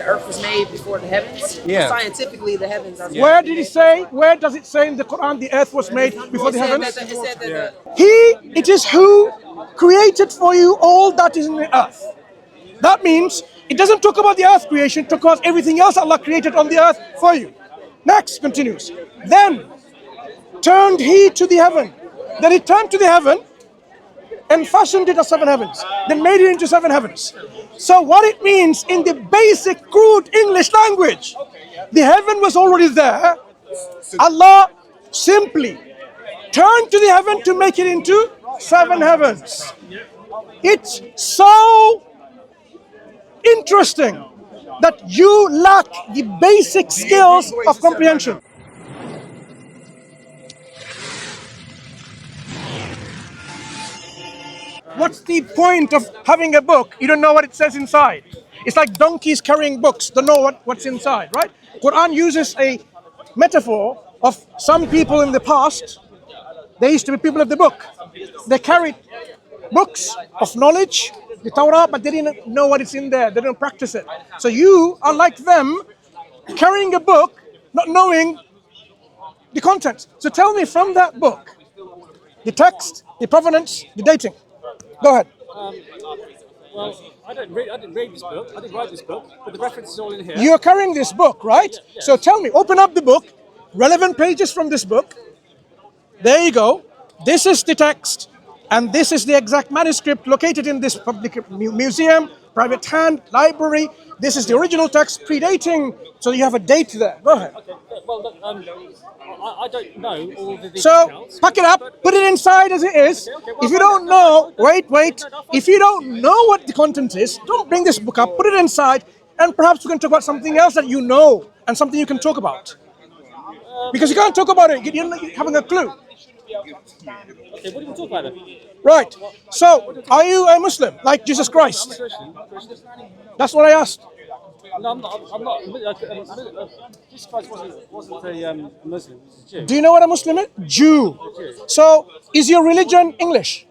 earth was made before the heavens. Yeah. Scientifically, the heavens are. Where did he say? Where does it say in the Quran the earth was made before the heavens? It said that It is who created for you all that is in the earth. That means it doesn't talk about the earth creation, it talks about everything else Allah created on the earth for you. Next continues. Then turned he to the heaven. Then he turned to the heaven and fashioned it as 7 heavens. Then made it into 7 heavens. So what it means in the basic crude English language, the heaven was already there. Allah simply turned to the heaven to make it into 7 heavens. It's so interesting that you lack the basic skills of comprehension. What's the point of having a book? You don't know what it says inside. It's like donkeys carrying books, don't know what's inside, right? Quran uses a metaphor of some people in the past. They used to be people of the book. They carried books of knowledge, the Torah, but they didn't know what is in there. They didn't practice it. So you are like them, carrying a book, not knowing the contents. So tell me from that book, the text, the provenance, the dating. Go ahead. Well, I didn't read this book. I didn't write this book, but the reference is all in here. You're carrying this book, right? Yeah. So tell me, open up the book, relevant pages from this book. There you go. This is the text, and this is the exact manuscript located in this public museum, private hand, library. This is the original text predating, so you have a date there. Go ahead. Okay. Well, look, I don't know all the details. So pack it up, put it inside as it is. If you don't know, wait. If you don't know what the content is, don't bring this book up. Put it inside, and perhaps we can talk about something else that you know and something you can talk about. Because you can't talk about it, you're not having a clue. Okay, what do you talk about then? Right. So, are you a Muslim like Jesus Christ? That's what I asked. No, I'm not. Jesus Christ wasn't a Muslim. He was a Jew. Do you know what a Muslim is? Jew. So, is your religion English?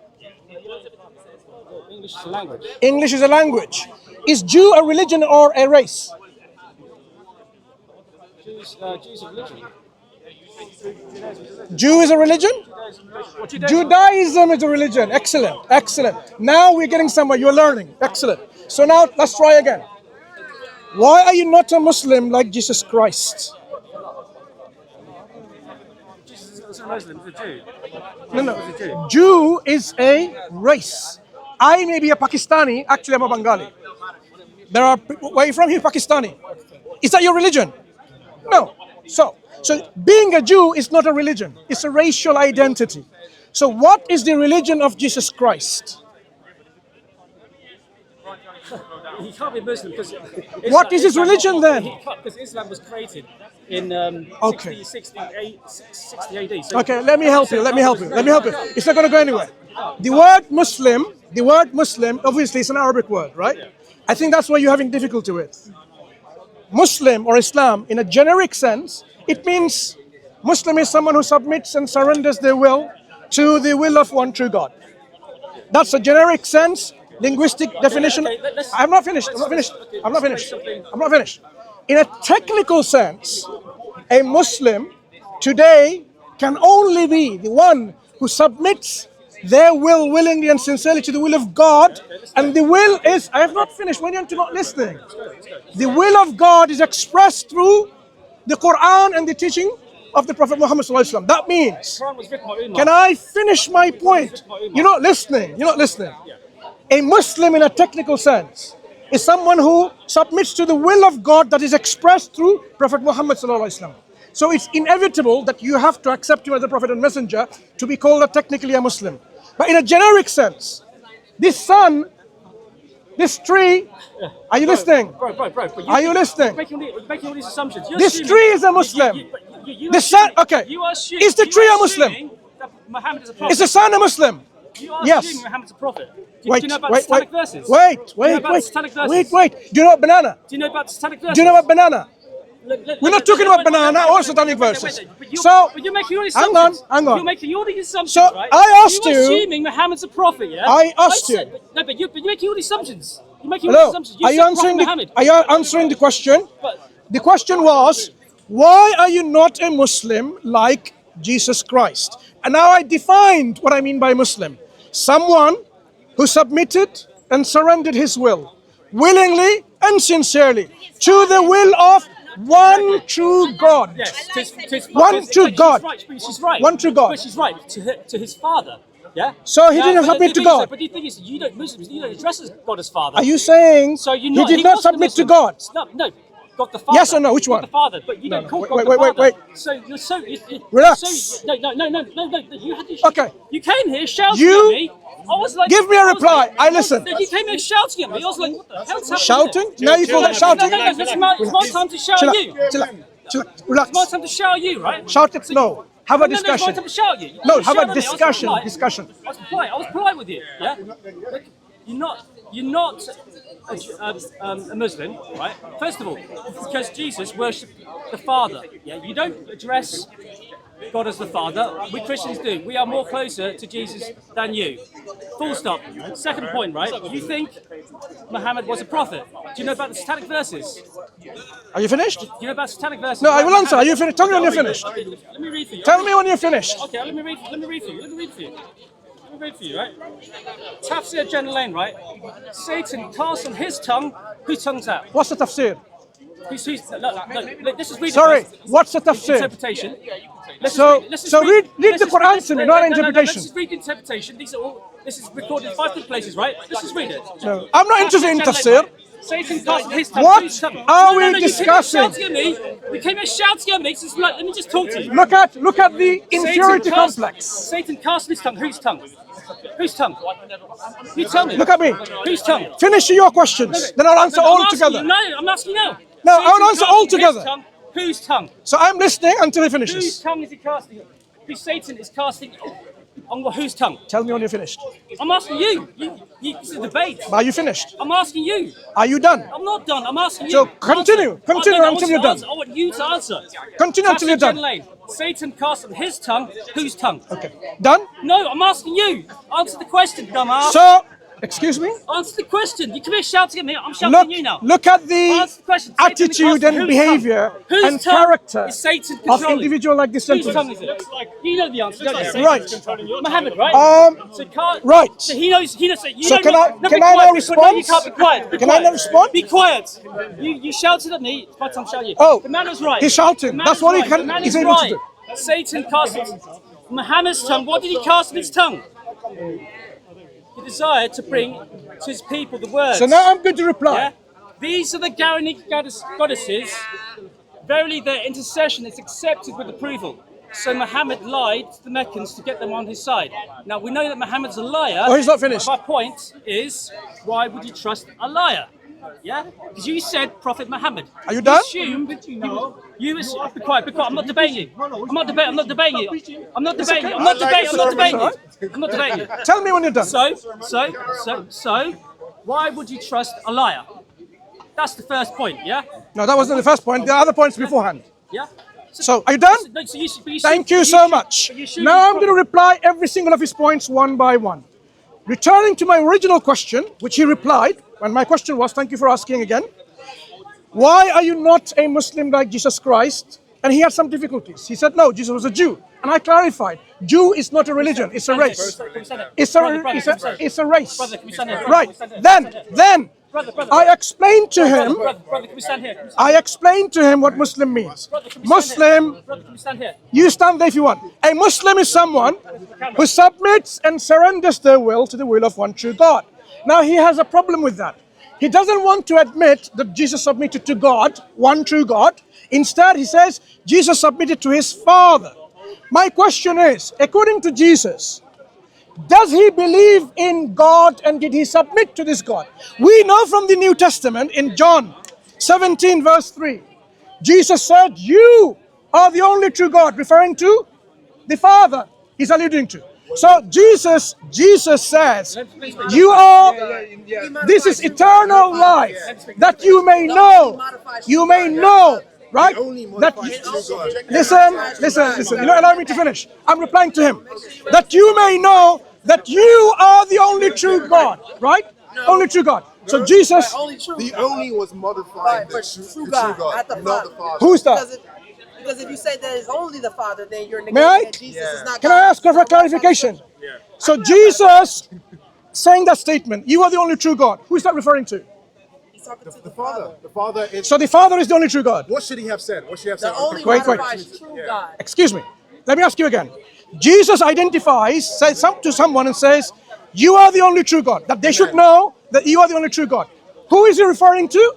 English is a language. English is a language. Is Jew a religion or a race? Jews are religion. Jew is a religion? Judaism is a religion. Excellent, excellent. Now we're getting somewhere. You're learning. Excellent. So now let's try again. Why are you not a Muslim like Jesus Christ? Jesus is a Muslim, he's a Jew. No. Jew is a race. I may be a Pakistani. Actually, I'm a Bengali. There are people. Where are you from? Here, Pakistani. Is that your religion? No. So being a Jew is not a religion. It's a racial identity. So what is the religion of Jesus Christ? He can't be a Muslim because... What is his religion then? Because Islam was created in 60 AD. So Okay, let me help you. It's not going to go anywhere. The word Muslim, obviously it's an Arabic word, right? I think that's what you're having difficulty with. Muslim or Islam, in a generic sense, it means Muslim is someone who submits and surrenders their will to the will of one true God. That's a generic sense, linguistic definition. I'm not finished. In a technical sense, a Muslim today can only be the one who submits their will willingly and sincerely to the will of God. And the will is, I have not finished, when you're not listening. The will of God is expressed through the Quran and the teaching of the Prophet Muhammad ﷺ. That means, can I finish my point? You're not listening. A Muslim in a technical sense is someone who submits to the will of God that is expressed through Prophet Muhammad ﷺ. So it's inevitable that you have to accept him as a prophet and messenger to be called technically a Muslim. But in a generic sense, this sun, this tree, are you listening? Bro, are you listening? You're making all these assumptions. This tree is a Muslim. The sun, okay. Is the tree a Muslim? Is the sun a Muslim? Yes. Muhammad's a prophet. Wait. Do you know about the satanic verses? Wait. Do you know about banana? Do you know about the satanic verses? Do you know about banana? We're not talking about banana or satanic verses. But you're making all these assumptions. Hang on. You're making all these assumptions, so right? I asked you. You're assuming Muhammad's a prophet, yeah? I asked you. No, but you're making all these assumptions. You're making Hello. assumptions. You Are you said answering Prophet Muhammad. are you answering the question? But The question was, why are you not a Muslim like Jesus Christ? And now I defined what I mean by Muslim. Someone who submitted and surrendered his will, willingly and sincerely, to the will of one true God. yes, One true God. She's right. One true God. But she's right to his father. Yeah. So he Yeah, didn't but submit the to thing is, God. But the thing is, you don't Muslims. You don't address God as father. Are you saying So he did not wasn't a submit to Muslim. God? No, God the Father. Yes or no? Which God one? the Father, but you No, don't call wait, God wait, the wait, Father. wait. So you're so Relax. No. You had to. Okay. You came here shouting You at me. I was like, give me a reply. I listen. You came here shouting at me. I was like, what the hell's happening? Shouting? Now you call that shouting? No. It's my time to shout Chill at out. you. Chill out. Chill out. Relax. It's my time to shout at you, right? Shout it. No. Have a No, it's my discussion. time to shout at you. No, You have shouted a at me. I was discussion. polite. Discussion. I was polite with you. Yeah. Look, you're not a Muslim, right? First of all, because Jesus worshipped the Father. Yeah. You don't address God as the Father. We Christians do. We are more closer to Jesus than you. Full stop. Second point, right? You think Muhammad was a prophet. Do you know about the satanic verses? Are you finished? Do you know about satanic verses? No, I will answer. Are you finished? Tell me when you're finished. Okay, let me read for you. Tell me when you're finished. Okay, let me read for you, right? Tafsir Jalalain, right? Satan casts on his tongue. Whose tongue's that? What's the tafsir? Look, this is reading. Sorry, what's the tafsir? Interpretation. Read the Quran to me, not an interpretation. Let's just read the interpretation. This is recorded in 5 different places, right? Let's just read it. No, I'm not interested in tafsir. Satan cast his tongue. What Whose tongue? are we You came here discussing? shouting at me. You came here shouting at me. So let me just talk to you. Look at the inferiority complex. Satan cast his tongue. Whose tongue? Whose tongue? You tell me. Look at me. Whose tongue? Finish your questions, then I'll answer all together. No, I'm asking you now. No, I will Satan answer casting all his together. tongue. Whose tongue? So I'm listening until he Whose finishes. tongue is he casting? Who Satan is casting on whose tongue? Tell me when you're finished. I'm asking you. This is a debate. Are you finished? I'm asking you. Are you done? I'm not done. I'm asking you. So continue. Continue I until you're done. I want you to answer. Continue until you're done. Lane. Satan cast on his tongue. Whose tongue? Okay. Done? No, I'm asking you. Answer the question, dumbass. So, excuse me? Answer the question. You come here shouting at me. I'm shouting at you now. Look at the Answer the question. Satan attitude cast on and whose behavior tongue? Whose and tongue character is Satan of controlling? individual like this Whose tongue gentleman. is it? You know the answer, don't you? Right. Muhammad, right? Right. So he knows. So you So know can what- I- no, can be I quiet, now be quiet. respond? No, you can't be quiet. Be Can I quiet. now respond? Be quiet. You shouted at me. It's my time to shout at you. Oh, the man was right. he's shouting. The man That's is what he right. can- The man he's is able to right. do. Satan cast Muhammad's tongue. What did he cast in his tongue? He desired to bring to his people the words. So now I'm going to reply. Yeah? These are the Quranic goddesses. Verily, their intercession is accepted with approval. So Muhammad lied to the Meccans to get them on his side. Now we know that Muhammad's a liar. Oh, he's not finished. My point is, why would you trust a liar? Yeah, because you said Prophet Muhammad. Are you done? Assumed you assume, be quiet. I'm not debating you. I'm not debating you. I'm not debating you. I'm not debating you. Tell me when you're done. So, why would you trust a liar? That's the first point, yeah? No, that wasn't the first point. The other points beforehand. Yeah? So, are you done? No, so Thank you so much. Now I'm going to reply every single of his points one by one. Returning to my original question, which he replied, and my question was, thank you for asking again, why are you not a Muslim like Jesus Christ? And he had some difficulties. He said, no, Jesus was a Jew. And I clarified, Jew is not a religion, it's a race. It's a race. Right, then, I explained to him, Brother, can we stand here? I explained to him what Muslim means. Muslim, Brother, can we stand here? you stand there if you want. A Muslim is someone who submits and surrenders their will to the will of one true God. Now he has a problem with that. He doesn't want to admit that Jesus submitted to God, one true God. Instead, he says Jesus submitted to his Father. My question is, according to Jesus, does he believe in God and did he submit to this God? We know from the New Testament in John 17 verse 3, Jesus said, you are the only true God, referring to the Father he's alluding to. So Jesus says, you are, this is eternal life, that you may know, right? That listen, you know, allow me to finish. I'm replying to him. That you may know that you are the only true God, right? Only true God. So Jesus, Only true. The only was modifying Right, for the true God, not the not Father. the Father. who's that? Because if you say that it's only the Father, then you're May I? negating that Jesus is not Can God. I ask for He's not God by clarification? himself. So Jesus saying that statement, you are the only true God. Who is that referring to? He's talking to The Father. The Father is. So the Father is the only true God. What should he have said? What should he have The said? only Wait. modifies true God. Excuse me. Let me ask you again. Jesus identifies, says to someone and says, you are the only true God. That they should know that you are the only true God. Who is he referring to?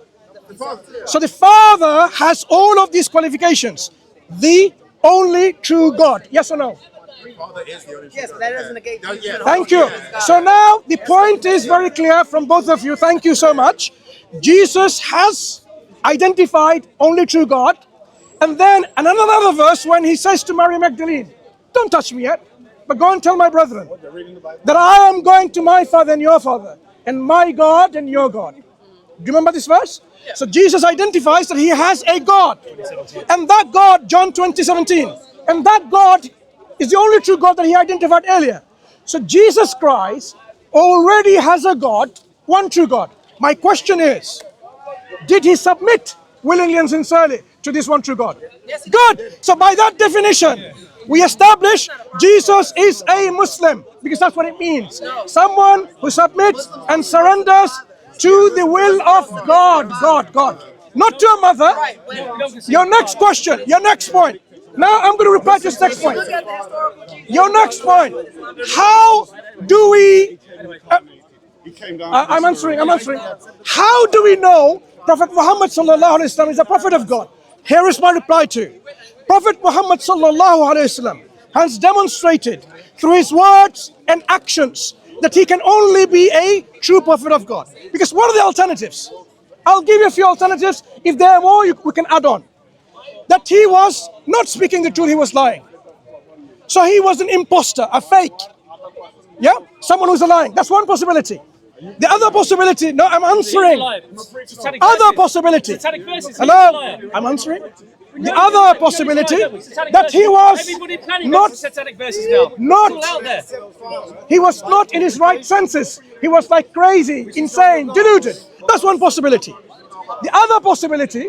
The Father. So the Father has all of these qualifications. The only true God. Yes or no? The Father is the only. Yes, but that doesn't negate Jesus. Yeah. Thank you. So now the point is very clear from both of you. Thank you so much. Jesus has identified only true God. And then another verse when he says to Mary Magdalene, don't touch me yet, but go and tell my brethren that I am going to my Father and your Father, and my God and your God. Do you remember this verse? So Jesus identifies that he has a God. And that God, John 20:17, and that God is the only true God that he identified earlier. So Jesus Christ already has a God, one true God. My question is, did he submit willingly and sincerely to this one true God? Good. So by that definition, we establish Jesus is a Muslim, because that's what it means. Someone who submits and surrenders to the will of God. Not to a mother. Your next question, your next point. Now I'm going to reply to this next point. Your next point. How do we... I'm answering. How do we know Prophet Muhammad sallallahu alaihi wasallam is a prophet of God? Here is my reply to. Prophet Muhammad sallallahu alaihi wasallam has demonstrated through his words and actions that he can only be a true prophet of God. Because what are the alternatives? I'll give you a few alternatives. If there are more, we can add on. That he was not speaking the truth, he was lying. So he was an imposter, a fake. Yeah? Someone who's lying. That's one possibility. The other possibility, no, I'm answering. Other possibility. Hello? I'm answering. The other possibility that he was he was not in his right senses. He was like crazy, insane, deluded. That's one possibility. The other possibility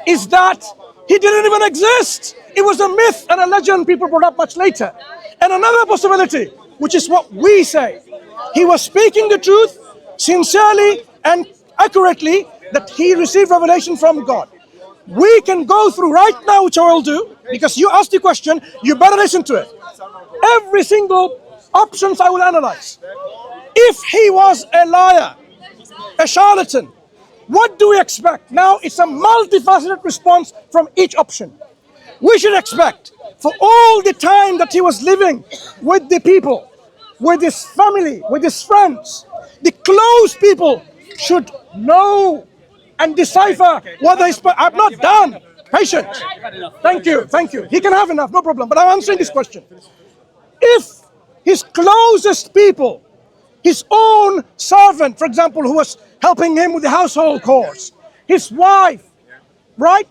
is that he didn't even exist. It was a myth and a legend people brought up much later. And another possibility, which is what we say, he was speaking the truth sincerely and accurately, that he received revelation from God. We can go through right now, which I will do, because you asked the question, you better listen to it. Every single options I will analyze. If he was a liar, a charlatan, what do we expect? Now it's a multifaceted response from each option. We should expect, for all the time that he was living with the people, with his family, with his friends, the close people should know and decipher whether he's... I'm not done. Patient. Thank you. He can have enough, no problem. But I'm answering this question. If his closest people, his own servant, for example, who was helping him with the household chores, his wife, right?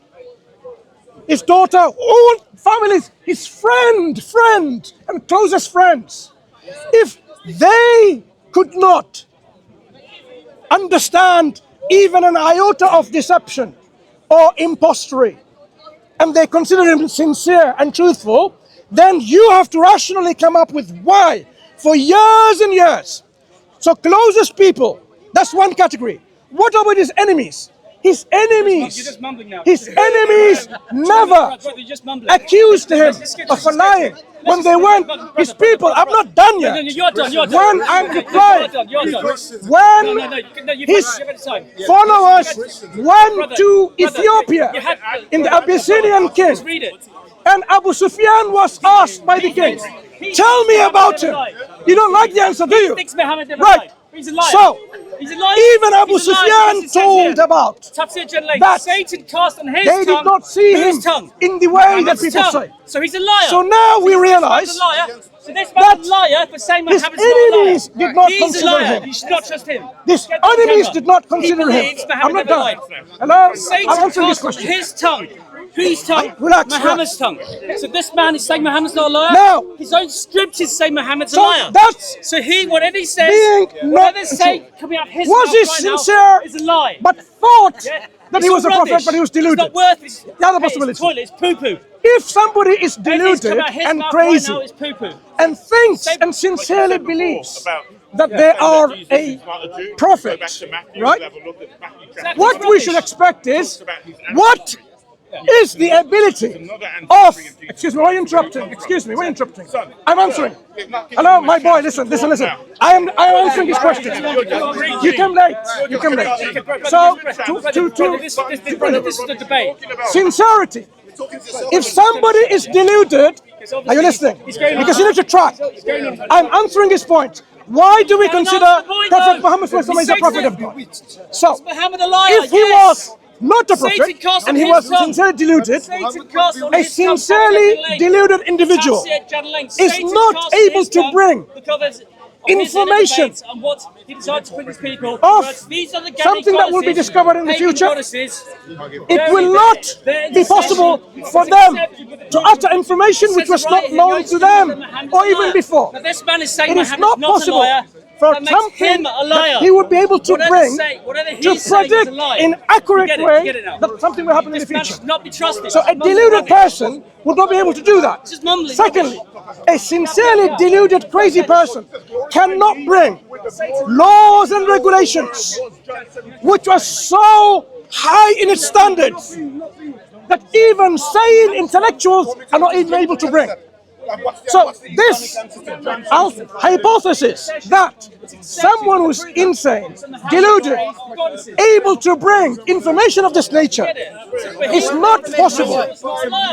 His daughter, all families, his friend, and closest friends, if they could not understand even an iota of deception or impostery, and they consider him sincere and truthful, then you have to rationally come up with why. For years and years. So closest people, that's one category. What about his enemies? His enemies never accused him of lying. When they went, his people, I'm not done yet. When I'm replying, when his followers went to Ethiopia in the Abyssinian king, and Abu Sufyan was asked by the king, tell me about him. You don't like the answer, do you? Right. So, even Abu Sufyan told about that Satan cast on his they did not see him in the way that people say. So he's a liar. So now we realize so this man's a liar for saying his enemies did not consider him. You should not trust him. His enemies did not consider him. I'm not done. Hello? Satan I'm answering this cast on question. his tongue Whose tongue? Relax, Muhammad's tongue. So this man is saying Muhammad's not a liar? No. His own scriptures say Muhammad's a So liar. that's So he, whatever he says, being whatever not say true. coming out of his Was mouth he right sincere, now is a lie. but thought Yeah. that It's he was a all prophet, rubbish. but he was deluded? It's not worth it. The other Hey, possibility. it's toilet, it's poo-poo. If somebody is Anything that's deluded come out of his and mouth crazy right now is poo-poo. and thinks Same- and sincerely believes that they are a prophet, right? Exactly, What it's we should rubbish. expect is, what is the ability of, excuse me, why are you interrupting? Excuse me, why are you interrupting? I'm answering. Hello, my boy, listen. I am answering his question. You came late. So, This is the debate. sincerity. If somebody is deluded, are you listening? Because you need to try. I'm answering his point. Why do we consider Prophet Muhammad is a prophet of God? So, Muhammad a liar, if he yes. was not a prophet Satan cast and he on was his tongue. sincerely deluded, Satan cast on a his tongue, sincerely Prophet deluded individual is Satan not cast on able his to tongue bring because of his information debates and what he decided to bring his people. of But these are the something that will be goddesses, discovered in the pagan future. goddesses. It will not be possible for them to utter information which was not known to them or even before. Now this man is saying It is Muhammad's not possible a liar. for That makes something him a liar. that he would be able to bring Whatever to he's saying is a predict lie. in accurate You way get it now. that something will happen in the This man future. should not be trusted. So a deluded person would not be able to do that. Just mumbling Secondly, a sincerely deluded crazy person cannot bring laws and regulations which are so high in its standards that even sane intellectuals are not even able to bring. So this hypothesis that someone who's insane, deluded, able to bring information of this nature is not possible.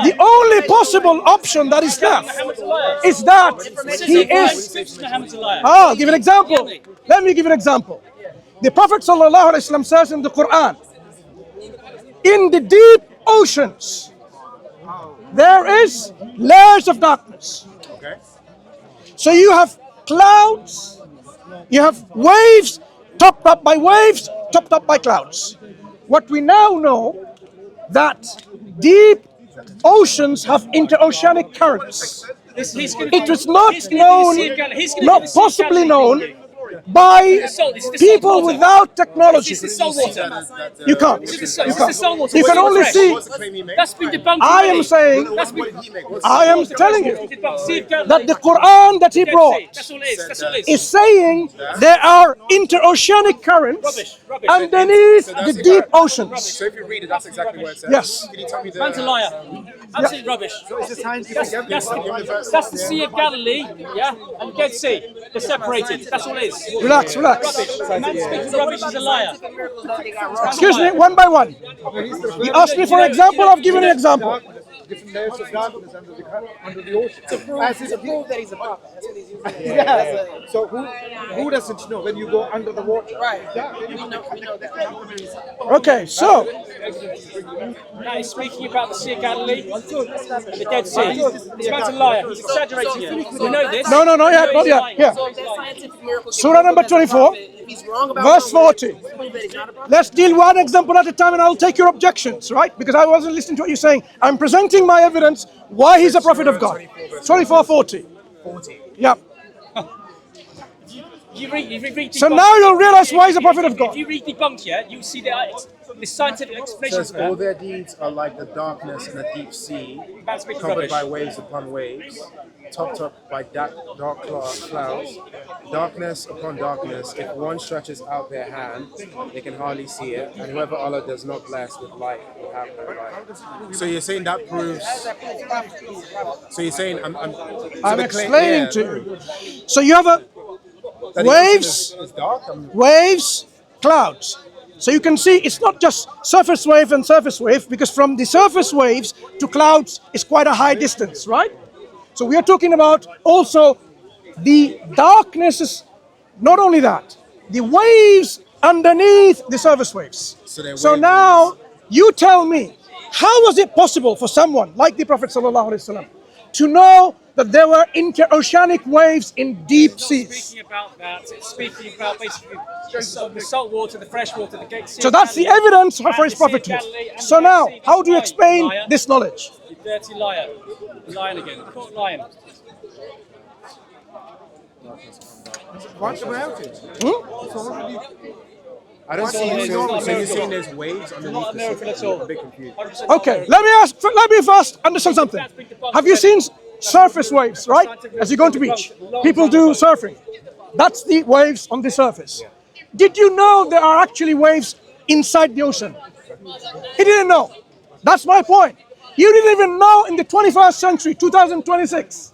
The only possible option that is left is that he is. I'll give an example. Let me give an example. The Prophet ﷺ says in the Quran, in the deep oceans, there is layers of darkness. Okay. So you have clouds, you have waves, topped up by waves, topped up by clouds. What we now know, that deep oceans have interoceanic currents. It was not known, not possibly known, by people without technology. This is salt water. You can't. This is salt water. You can only see. That's been debunked. I am already. saying, That's been I am telling you debunked. that the Quran that he brought That's all it is. That's all it is. is saying there are interoceanic currents Rubbish. underneath the deep oceans. So if you read it, that's exactly what it says. Yes. Can you tell me the... Man's a liar. Absolutely rubbish. That's the Sea of Galilee, yeah, and the Dead Sea. They're separated. That's all it is. Relax. Man speaking rubbish is a liar. Excuse me, one by one. You asked me for an example, I've given an example. Different layers of darkness under the ocean. To prove that he's a prophet. That's what he's using. Yeah. So who doesn't know when you go under the water? Right. We know that. Okay, so That is speaking about the Sea of Galilee and the Dead Sea. This man's a liar. He's exaggerating it. We know this. no, not yet. Here, So if that scientific miracle can Surah prove number that he's a 24, prophet, if he's wrong about verse something, 40. prove that he's not a prophet. Let's deal one example at a time and I'll take your objections, right? Because I wasn't listening to what you're saying. I'm presenting my evidence why he's a prophet of God. 24:40. Yeah. You read So debunk- now you'll realize why he's a prophet of If God. you read debunk, yeah, you see the scientific explanations says of all that. their deeds are like the darkness in a deep sea, Man's speaking covered rubbish. by waves upon waves, topped up by dark clouds, darkness upon darkness. If one stretches out their hand, they can hardly see it, and whoever Allah does not bless with light will have no light. So you're saying that proves? So you're saying I'm explaining to you. So you have waves, It's dark. waves, clouds. So you can see it's not just surface wave and surface wave, because from the surface waves to clouds is quite a high distance, right? So we are talking about also the darknesses, not only that, the waves underneath the surface waves. So now you tell me, how was it possible for someone like the Prophet ﷺ to know that there were interoceanic waves in deep seas. Speaking about that, it's speaking about basically the salt water, the fresh water, the Gate Sea. So that's the evidence for his prophethood. So now, how do you explain this knowledge? You dirty liar. You're lying again. Caught lying. What about it? I don't see It's it. not a So you're miracle. saying there's waves underneath Not a the miracle surface? at all. I'm a bit confused. 100% Okay, let me first understand something. Have you seen surface waves, right? As you go on to beach, people do surfing. That's the waves on the surface. Did you know there are actually waves inside the ocean? He didn't know. That's my point. You didn't even know in the 21st century, 2026.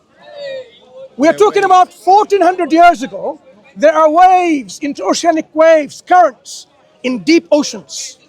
We are talking about 1400 years ago. There are waves, interoceanic waves, currents in deep oceans.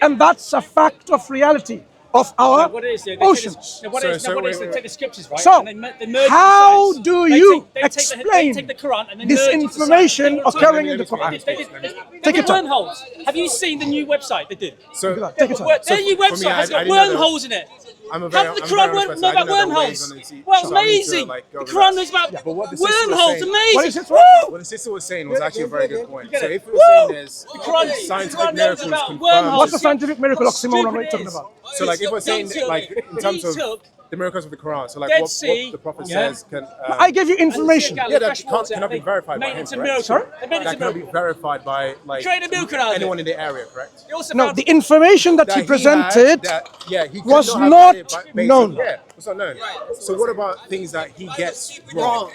And that's a fact of reality of our What it is, they oceans. take the scriptures, right? So, and they merge how the science. do They you take explain the Quran and they this merge it to information science. occurring in the Quran? They Take did your time. wormholes. Have you seen the new website they did? So Take your time. Their new for me, website has I got didn't know that- wormholes in it. I'm a How very, did the I'm Quran very know honest person. I about didn't know there were waves wormholes? on the sea. Well, So I need to, amazing. like, go The over Quran that. knows about Yeah, but what the sister was wormholes. saying- Amazing. What is it? Woo! What the sister was saying was actually a very good point. So if we were saying there's The Quran scientific knows miracles about confirmed, wormholes. What's the scientific miracle How oxymoron are we stupid talking it is. about? so like if we're saying He took- like in terms he of took the miracles of the Quran, so like Dead what Sea, the Prophet yeah. says can I gave you information. yeah, that cannot be verified by him, correct? Sorry? That cannot be verified by like Create a miracle out of it. anyone in the area, correct? They also No, found- the information that he That presented he could was have not had it based known. yeah, it's not known. So what about things that he gets wrong?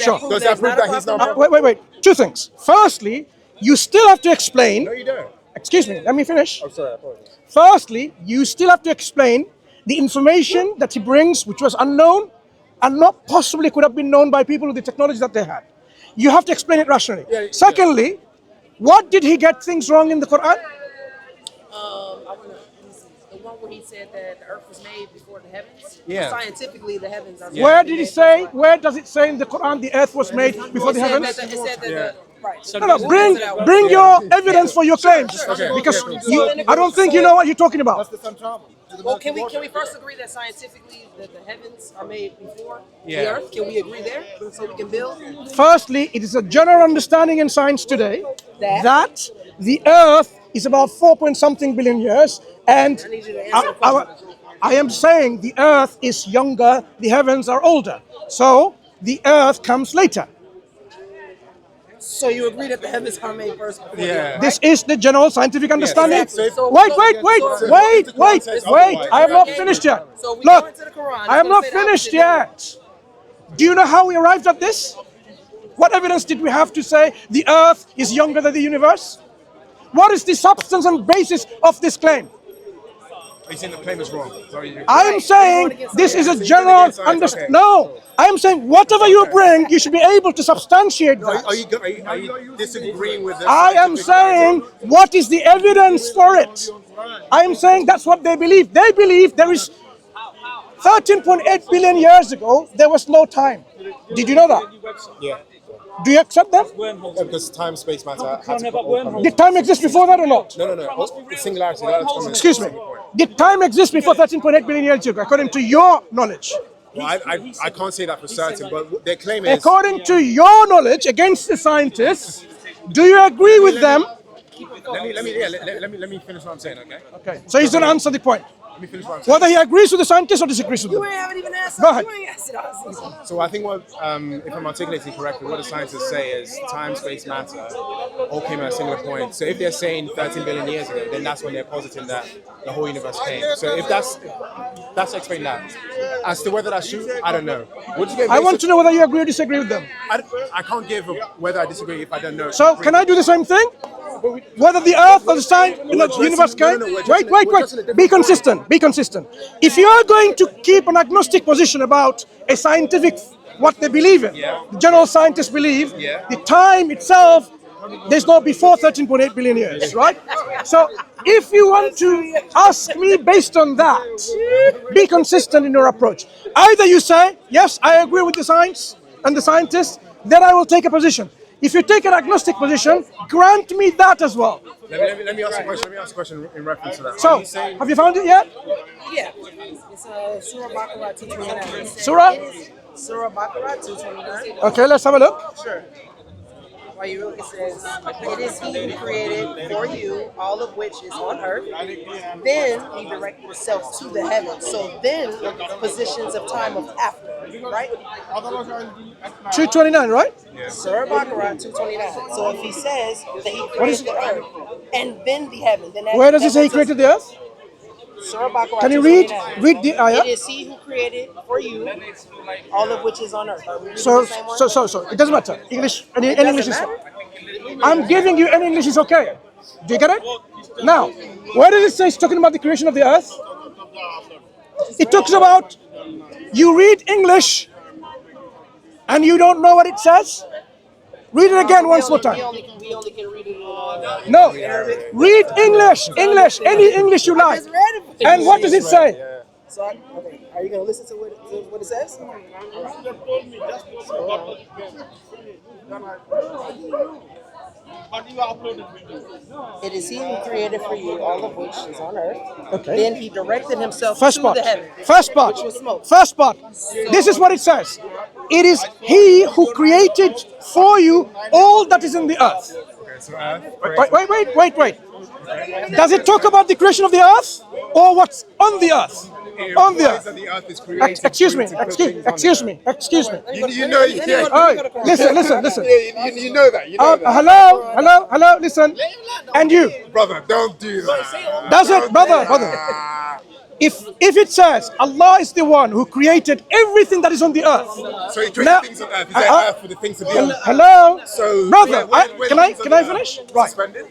Sure. Does that prove that he's not? Wait. Two things. Firstly, you still have to explain. No, you don't. Excuse me, let me finish. I'm sorry, I apologize. Firstly, you still have to explain the information that he brings, which was unknown and not possibly could have been known by people with the technology that they had. You have to explain it rationally. Secondly, what did he get things wrong in the Quran? The one where he said that the earth was made before the heavens. Yeah. Scientifically, the heavens are. Where did he say? Where does it say in the Quran the earth was made before the heavens? It said that right. So No, bring your evidence for your claims, because I don't think you know what you're talking about. Well, can we first agree that scientifically that the heavens are made before the Yeah. earth? Can we agree there so we can build? Firstly, it is a general understanding in science today That? that the earth is about 4 something billion years, and I need you to answer the question. I am saying the earth is younger, the heavens are older. So the earth comes later. So you agree that the heavens are made first before the Yeah. earth, This is the general scientific understanding. exactly. So- Wait. so- I am not finished yet. So we go Look, into the Quran. I am it's not gonna say the finished opposite. yet. Do you know how we arrived at this? What evidence did we have to say the earth is younger than the universe? What is the substance and basis of this claim? Are you saying the claim is wrong? Sorry, I am saying this is a general understanding. No, I am saying whatever you bring, you should be able to substantiate that. Are you disagreeing with this? I am saying what is the evidence for it? I am saying that's what they believe. They believe there is 13.8 billion years ago, there was no time. Did you know that? Yeah. Do you accept that? wormholes. No, because time, space, matter. Can't know about wormholes. Did time exist before that or not? No. The singularity. That's common. Excuse me. Did time exist before 13.8 billion years ago, according to your knowledge? Well, I can't say that for certain, but their claim is. According to your knowledge, against the scientists, do you agree with them? Let me finish what I'm saying, okay? Okay, so he's going to answer the point. Let me finish what I'm saying. Whether he agrees with the scientists or disagrees with You them. haven't even asked. Go ahead. You ain't asked it honestly. So I think what, if I'm articulating correctly, what the scientists say is time, space, matter all came at a similar point. So if they're saying 13 billion years ago, then that's when they're positing that the whole universe came. So if that's explain that. As to whether that's true, I don't know. I want to know whether you agree or disagree with them. I can't give whether I disagree if I don't know. So can I do the same thing? Whether the earth or the universe came? Wait. Be consistent. If you are going to keep an agnostic position about a scientific, what they believe in, the general scientists believe, the time itself, there's no before 13.8 billion years, right? So if you want to ask me based on that, be consistent in your approach. Either you say, yes, I agree with the science and the scientists, then I will take a position. If you take an agnostic position, grant me that as well. Let me ask a question. Let me ask a question in reference to that. So, have you found it yet? Yeah. It's Surah Baqarah 229. Surah? It is Surah Baqarah 229. Okay, let's have a look. Sure. While you look, it says, "It is He who created for you all of which is on earth. Then He directed Himself to the heavens." So then, positions of time of after, right? 229, right? Surah Baqarah 229. So if He says that He created the earth and then the heaven, then that, Where does that it say He makes us- created the earth? Surah Baqarah Can you read 229. read the ayah? It is He who created for you all of which is on earth. Are we reading So, the same one? it doesn't matter. English, any It doesn't English is matter? I'm giving you any English is okay. Do you get it? Now, where does it say it's talking about the creation of the earth? It talks about you read English and you don't know what it says. Read it again once more We time. only can read it in No, read English, any English you like. just read it. And what does it say? So, okay, are you going to listen to what it says? It is He who created for you all of which is on earth. Okay. Then He directed Himself First to part. the heaven. First part. Which was smoke. First part. This is what it says. It is He who created for you all that is in the earth. Wait. Does it talk about the creation of the earth or what's on the earth? On the earth. Excuse me. You know, yeah. Oh, listen. You know that. You know that. Hello, listen. And you. Brother, don't do that. Does it, brother? If it says Allah is the one who created everything that is on the earth. So He created Now- things on earth. Is there earth for the things to be on? Hello, So, brother. when Can things I on finish? earth Right. suspended?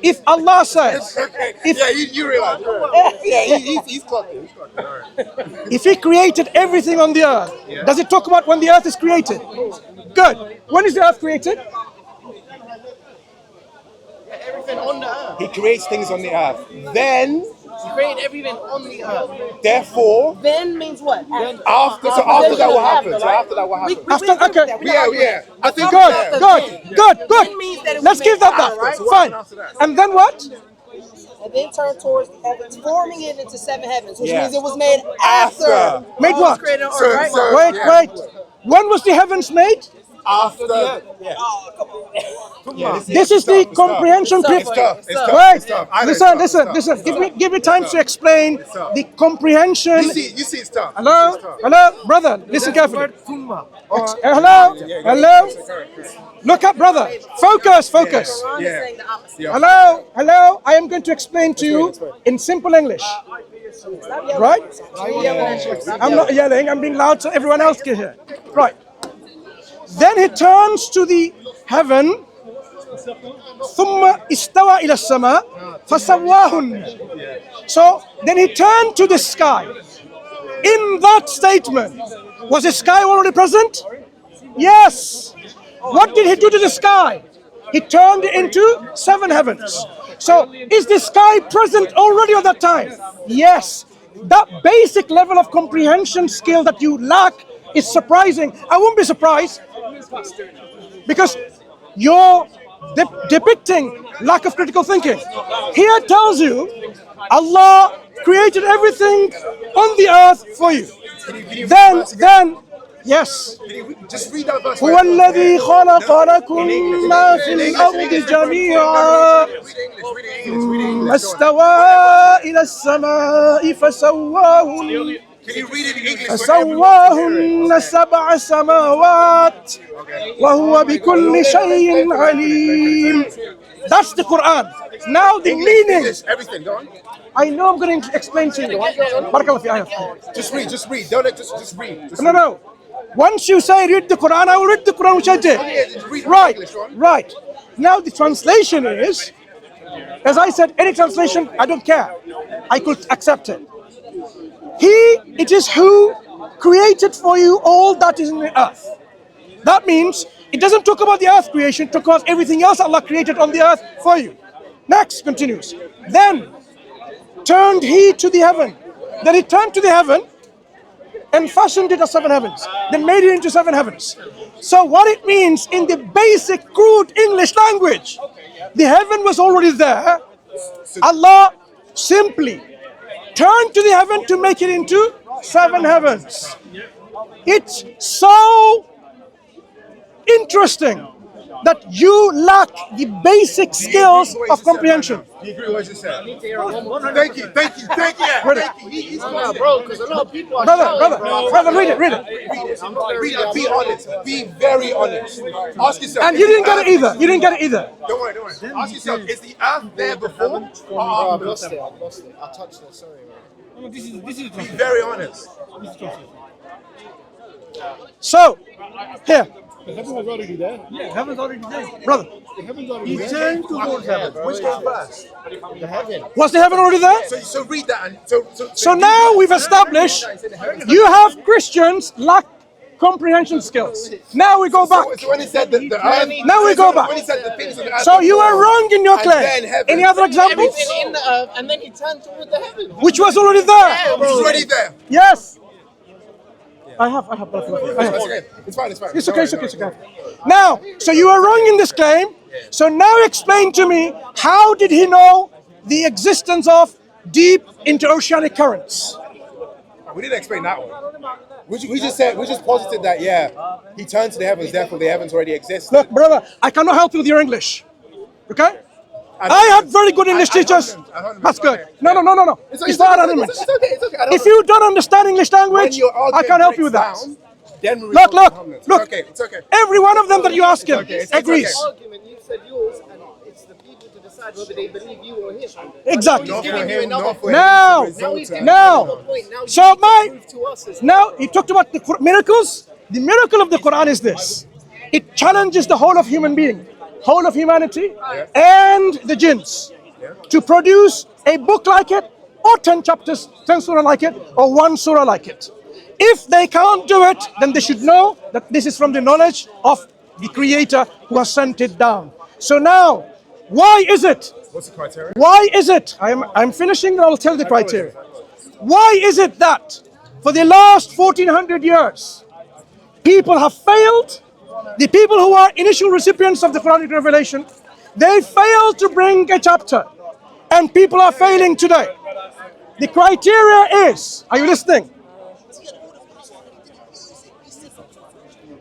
If Allah says, Yeah, you realize. Yeah, he's clocking. All right. if He created everything on the earth, does it talk about when the earth is created? Good. When is the earth created? Everything on the earth. He creates things on the earth. Then, He created everything on the earth. therefore, Then means what? after that what happens? So after that what happens? Okay. Yeah. I think Good. Then means that it was Let's give made that after, that. right? Fine. And then what? And then turn towards the heavens, forming it into seven heavens, which Yeah. means it was made after. Made all what? was created on So- earth, right? so- Wait. Yeah. When was the heavens made? After. This is the comprehension It's period. tough. It's tough. Wait, It's tough. I know it's tough. It's tough. listen. Give me time to explain tough. the comprehension. You see it's tough. Hello, brother. Listen carefully. Hello. Look up, brother. Focus. Quran is Yeah. saying the opposite. Yeah. Hello. I am going to explain to you in simple English. Stop yelling. Right? Stop yelling. Stop I'm not yelling. I'm being loud so everyone else can hear. Right. Then he turns to the heaven. ثم استوى إلى السماء فسواهن. So then he turned to the sky. In that statement, was the sky already present? Yes. What did he do to the sky? He turned it into seven heavens. So is the sky present already at that time? Yes. That basic level of comprehension skill that you lack is surprising. I won't be surprised because you're depicting lack of critical thinking. Here tells you Allah created everything on the earth for you. Then, yes. Just read that verse. هو الذي خلق لكم ما في الأرض جميعا ثم استوى إلى السماء فسواهن Can you read it in English? فسواهن سبع سماوات وهو بكل شيء عليم. That's the Quran. Now the meaning. Everything, go on. I know I'm going to explain to you. Barakallah fi ayat. Just read. Don't just read. No. Once you say read the Quran, I will read the Quran, which I did. Just read Right. Now the translation is, as I said, any translation, I don't care. I could accept it. It is who created for you all that is in the earth. That means it doesn't talk about the earth creation, it talks about everything else Allah created on the earth for you. Next continues. Then turned he to the heaven. Then he turned to the heaven and fashioned it as seven heavens. Then made it into seven heavens. So what it means in the basic crude English language, The heaven was already there. Allah simply turned to the heaven to make it into 7 heavens. It's so interesting that you lack the basic skills of comprehension. Do you agree with what you said? Thank you. Bro, because a lot of people are Brother, read it. Be honest. Be very honest. Ask yourself. And you didn't get it either. Don't worry. Ask yourself, is the earth there before? I've lost it. I touched it. Sorry, man. Be very honest. So, here, The heaven was already there. Yeah, heaven's already there. brother, The heaven's already You there. turn towards heaven. Which came first? The heaven. was the heaven already there? So read that and So now we've established you have Christians lack comprehension skills. Now we go back. So when he said the earth, Now we go back. When he said the things of the earth, So you are wrong in your And then claim. heaven. Any other examples? Everything in the earth, and then he turned toward the heaven. Which was already there? it's already there. Yes. I have. It's okay. It's fine. It's okay. Now, so you are wrong in this claim. So now explain to me, how did he know the existence of deep interoceanic currents? We didn't explain that one. We just posited that, he turned to the heavens, therefore the heavens already exist. Look, brother, I cannot help you with your English. Okay? I had very good English teachers. That's good. No. It's not an English. It's okay. If you don't understand English language, I can't help you with that. Look. It's okay. Every one of them that you ask him It's agrees. okay. Argument, you said yours, and it's the people to decide whether they believe you or him. Exactly. Not for Giving you him, another not for point. him. Now, It's the result. He's giving now. you another point. Now So you my prove to us as now he talked about the miracles. The miracle of the Quran is this: it challenges the whole of human being, whole of humanity, and the jinns to produce a book like it, or 10 chapters, 10 surah like it, or 1 surah like it. If they can't do it, then they should know that this is from the knowledge of the Creator who has sent it down. So now, why is it? What's the criteria? Why is it? I'm finishing, and I'll tell the criteria. Why is it that for the last 1400 years, people have failed? The people who are initial recipients of the Quranic revelation, they failed to bring a chapter, and people are failing today. The criteria is, are you listening?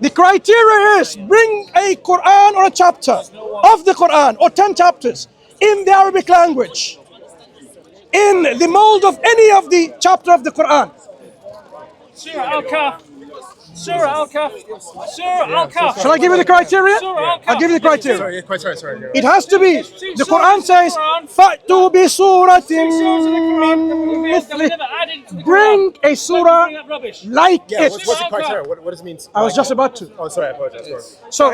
The criteria is bring a Quran or a chapter of the Quran or 10 chapters in the Arabic language, in the mold of any of the chapter of the Quran. Surah Al-Kahf. Surah Al-Kahf. Surah Al-Kahf. Shall I give you the criteria? Surah Al-Kahf. I'll give you the criteria. Sorry. It has to be, the Quran says, فَأْتُوا بِسُورَةٍ مِّن مِّثْلِهِ. Bring a surah like it. What's the criteria? What does it mean? I was just about to. Oh, sorry, I apologize. So,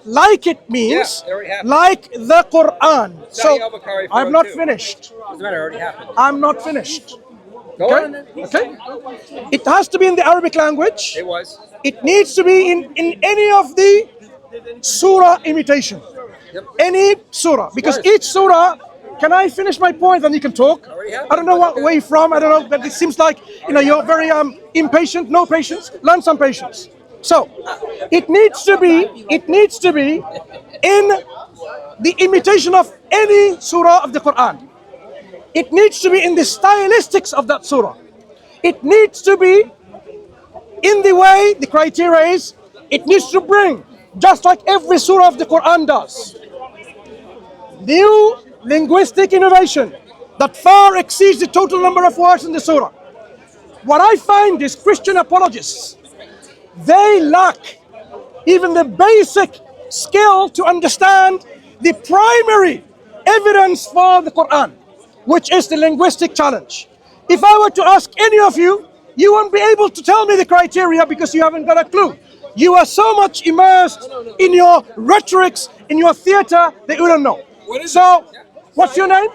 like it means, like the Quran. So, I'm not finished. Doesn't matter, already happened. I'm not finished. Go on then. Okay? It has to be in the Arabic language. It was. It needs to be in any of the surah imitation. Any surah. Because each surah, can I finish my point and you can talk? I don't know what way from, I don't know, but it seems like you're very impatient. No patience. Learn some patience. So it needs to be in the imitation of any surah of the Quran. It needs to be in the stylistics of that surah. It needs to be in the way, the criteria is, it needs to bring, just like every surah of the Quran does, new linguistic innovation that far exceeds the total number of words in the surah. What I find is Christian apologists, they lack even the basic skill to understand the primary evidence for the Quran, which is the linguistic challenge. If I were to ask any of you, you won't be able to tell me the criteria because you haven't got a clue. You are so much immersed in your rhetorics, in your theater, that you don't know. So, what's your name?